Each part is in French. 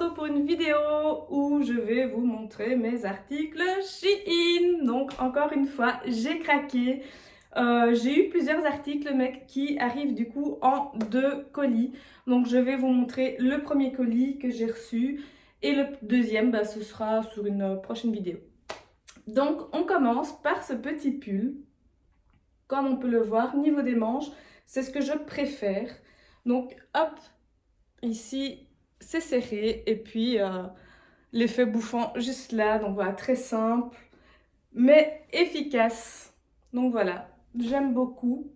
retrouve pour une vidéo où je vais vous montrer mes articles Shein. Donc encore une fois, j'ai craqué. J'ai eu plusieurs articles mais qui arrivent du coup en 2 colis. Donc je vais vous montrer le premier colis que j'ai reçu et le deuxième, ce sera sur une prochaine vidéo. Donc on commence par ce petit pull. Comme on peut le voir, niveau des manches, c'est ce que je préfère. Donc hop, ici c'est serré et puis l'effet bouffant juste là. Donc voilà, très simple mais efficace. Donc voilà, j'aime beaucoup.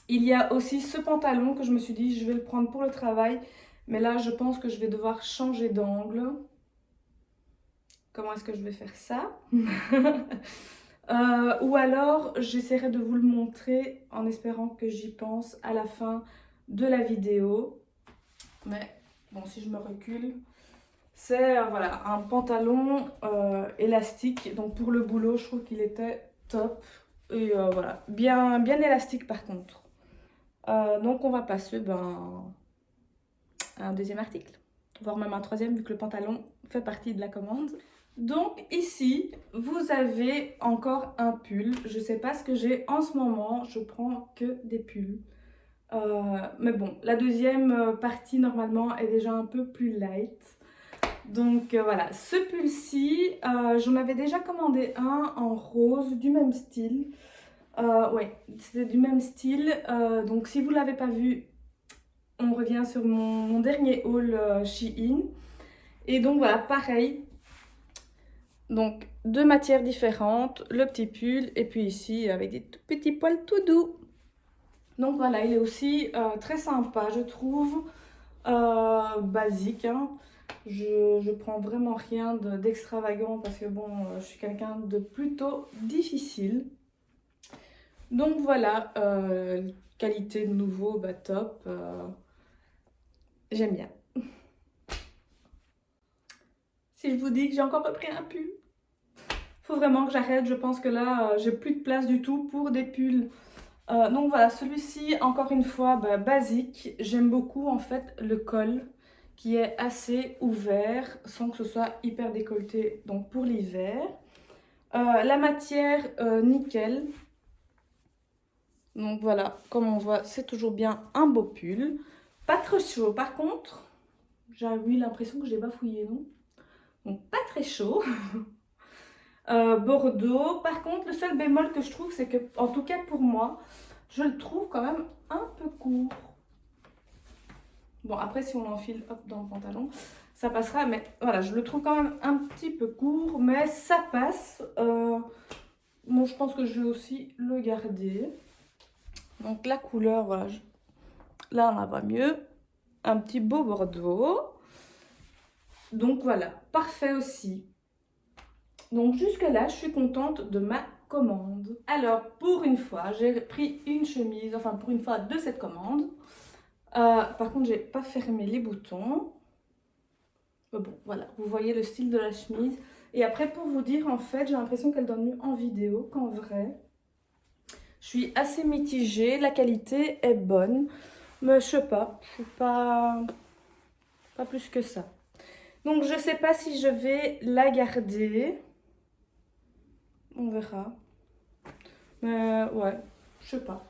Il y a aussi ce pantalon que je me suis dit je vais le prendre pour le travail, mais là je pense que je vais devoir changer d'angle. Comment est-ce que je vais faire ça? Ou alors j'essaierai de vous le montrer en espérant que j'y pense à la fin de la vidéo. Mais bon, si je me recule, c'est voilà, un pantalon élastique. Donc pour le boulot, je trouve qu'il était top. Et voilà, bien élastique par contre. Donc on va passer à un deuxième article, voire même un troisième vu que le pantalon fait partie de la commande. Donc ici, vous avez encore un pull. Je sais pas ce que j'ai en ce moment, je prends que des pulls. Mais bon, la deuxième partie normalement est déjà un peu plus light. Donc voilà, ce pull-ci, j'en avais déjà commandé un en rose du même style. Ouais, c'était du même style. Donc si vous ne l'avez pas vu, on revient sur mon dernier haul Shein. Et donc voilà, pareil. Donc, 2 matières différentes, le petit pull et puis ici avec des tout petits poils tout doux. Donc voilà, il est aussi très sympa, je trouve, basique. Hein. Je prends vraiment rien d'extravagant parce que bon, je suis quelqu'un de plutôt difficile. Donc voilà, qualité de nouveau, top. J'aime bien. Si je vous dis que j'ai encore repris un pull, faut vraiment que j'arrête. Je pense que là, j'ai plus de place du tout pour des pulls. Donc voilà, celui-ci, encore une fois, basique. J'aime beaucoup en fait le col qui est assez ouvert sans que ce soit hyper décolleté, donc pour l'hiver. La matière, nickel. Donc voilà, comme on voit, c'est toujours bien un beau pull. Pas trop chaud par contre. J'ai eu l'impression que j'ai bafouillé, non? Donc pas très chaud. Bordeaux. Par contre, le seul bémol que je trouve, c'est que, en tout cas pour moi, je le trouve quand même un peu court. Bon, après, si on l'enfile dans le pantalon, ça passera. Mais voilà, je le trouve quand même un petit peu court, mais ça passe. Bon, je pense que je vais aussi le garder. Donc la couleur, voilà, là on la voit mieux. Un petit beau bordeaux. Donc voilà, parfait aussi. Donc jusque là, je suis contente de ma commande. Alors pour une fois, j'ai pris une chemise, enfin pour une fois de cette commande. Par contre, j'ai pas fermé les boutons. Mais bon, voilà, vous voyez le style de la chemise. Et après, pour vous dire, en fait, j'ai l'impression qu'elle donne mieux en vidéo qu'en vrai. Je suis assez mitigée, la qualité est bonne. Mais je sais pas, je suis pas plus que ça. Donc je sais pas si je vais la garder. On verra. Mais ouais, je sais pas.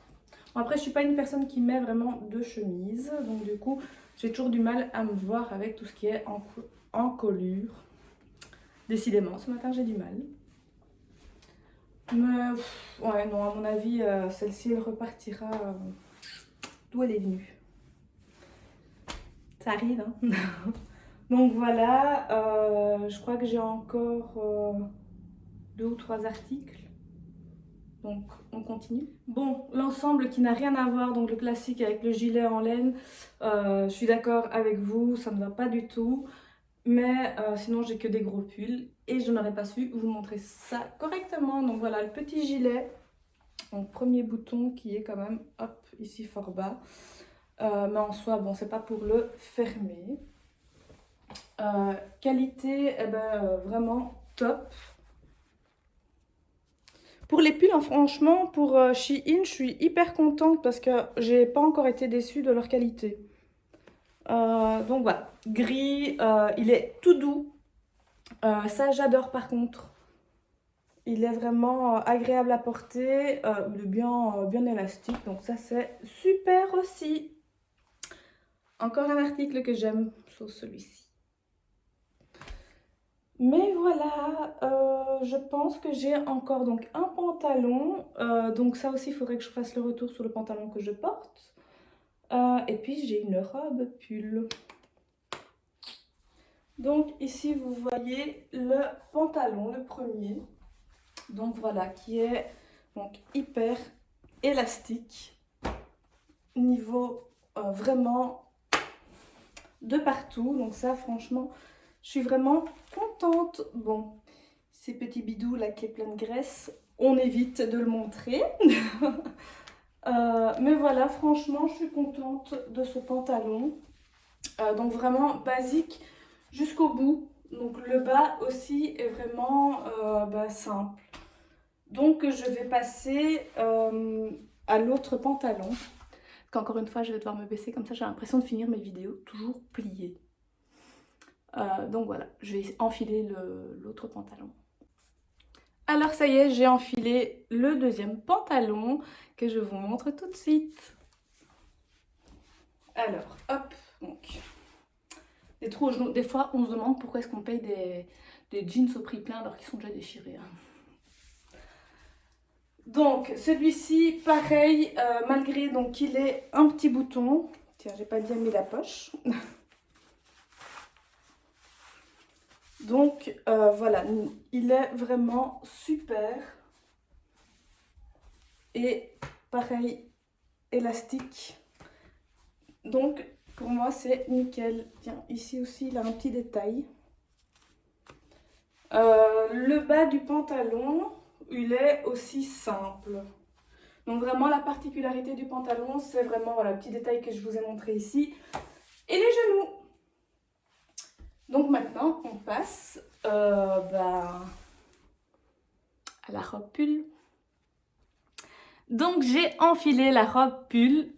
Bon, après, je suis pas une personne qui met vraiment de chemise. Donc du coup, j'ai toujours du mal à me voir avec tout ce qui est en colure. Décidément, ce matin, j'ai du mal. Mais ouais, non, à mon avis, celle-ci, elle repartira d'où elle est venue. Ça arrive, hein. Donc voilà, je crois que j'ai encore 2 ou 3 articles. Donc on continue. Bon, l'ensemble qui n'a rien à voir, donc le classique avec le gilet en laine, je suis d'accord avec vous, ça ne va pas du tout. Mais sinon j'ai que des gros pulls et je n'aurais pas su vous montrer ça correctement. Donc voilà le petit gilet, donc premier bouton qui est quand même, hop, ici fort bas. Mais en soi, bon, c'est pas pour le fermer. Qualité, eh ben, vraiment top. Pour les pulls, hein, franchement, pour Shein, je suis hyper contente parce que j'ai pas encore été déçue de leur qualité. Donc voilà, gris, il est tout doux. Ça j'adore par contre. Il est vraiment agréable à porter, il est bien élastique, donc ça c'est super aussi. Encore un article que j'aime sur celui-ci. Mais voilà, je pense que j'ai encore donc un pantalon. Donc ça aussi, il faudrait que je fasse le retour sur le pantalon que je porte. Et puis j'ai une robe pull. Donc ici, vous voyez le pantalon, le premier. Donc voilà, qui est donc hyper élastique. Niveau vraiment de partout. Donc ça, franchement, je suis vraiment contente. Bon, ces petits bidous là qui est plein de graisse, on évite de le montrer. Mais voilà, franchement, je suis contente de ce pantalon. Donc vraiment basique jusqu'au bout. Donc le bas aussi est vraiment simple. Donc je vais passer à l'autre pantalon. Qu'encore une fois, je vais devoir me baisser comme ça, j'ai l'impression de finir mes vidéos toujours pliées. Donc voilà, je vais enfiler l'autre pantalon. Alors ça y est, j'ai enfilé le deuxième pantalon que je vous montre tout de suite. Alors, hop, donc, des trous aux genoux. Des fois, on se demande pourquoi est-ce qu'on paye des jeans au prix plein alors qu'ils sont déjà déchirés. Donc, celui-ci, pareil, malgré donc qu'il ait un petit bouton. Tiens, j'ai pas bien mis la poche. Donc, voilà, il est vraiment super. Et pareil, élastique. Donc, pour moi, c'est nickel. Tiens, ici aussi, il a un petit détail. Le bas du pantalon, il est aussi simple. Donc vraiment, la particularité du pantalon, c'est vraiment voilà, le petit détail que je vous ai montré ici. Et les genoux. Donc maintenant, on passe à la robe pull. Donc j'ai enfilé la robe pull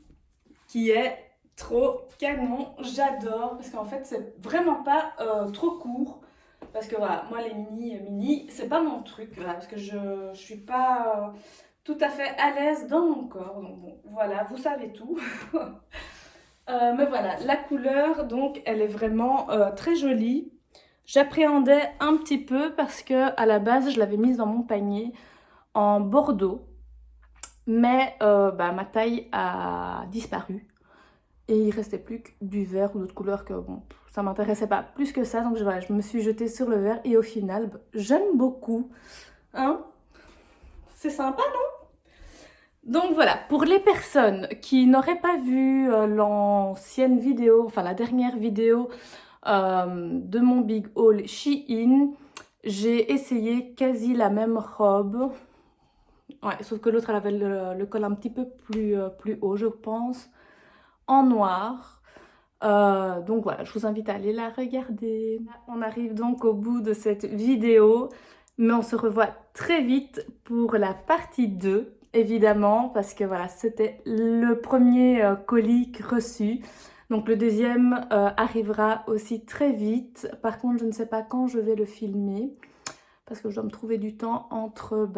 qui est trop canon. J'adore parce qu'en fait, c'est vraiment pas trop court. Parce que voilà, moi les mini, c'est pas mon truc, voilà, parce que je suis pas tout à fait à l'aise dans mon corps. Donc bon, voilà, vous savez tout. Mais voilà, la couleur, donc, elle est vraiment très jolie. J'appréhendais un petit peu parce que à la base, je l'avais mise dans mon panier en bordeaux. Mais ma taille a disparu. Et il restait plus que du vert ou d'autres couleurs que bon, ça m'intéressait pas plus que ça. Donc voilà, je me suis jetée sur le vert et au final, j'aime beaucoup. Hein? C'est sympa, non? Donc voilà, pour les personnes qui n'auraient pas vu l'ancienne vidéo, enfin la dernière vidéo de mon big haul Shein, j'ai essayé quasi la même robe. Ouais, sauf que l'autre, elle avait le col un petit peu plus haut, je pense, en noir. Donc voilà, je vous invite à aller la regarder. On arrive donc au bout de cette vidéo, mais on se revoit très vite pour la partie 2, évidemment, parce que voilà, c'était le premier colis reçu. Donc le deuxième arrivera aussi très vite. Par contre, je ne sais pas quand je vais le filmer, parce que je dois me trouver du temps entre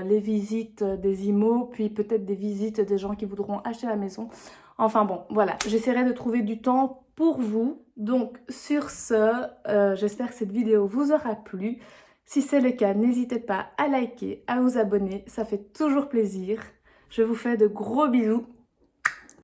les visites des IMO, puis peut-être des visites des gens qui voudront acheter la maison. Enfin bon, voilà, j'essaierai de trouver du temps pour vous. Donc sur ce, j'espère que cette vidéo vous aura plu. Si c'est le cas, n'hésitez pas à liker, à vous abonner, ça fait toujours plaisir. Je vous fais de gros bisous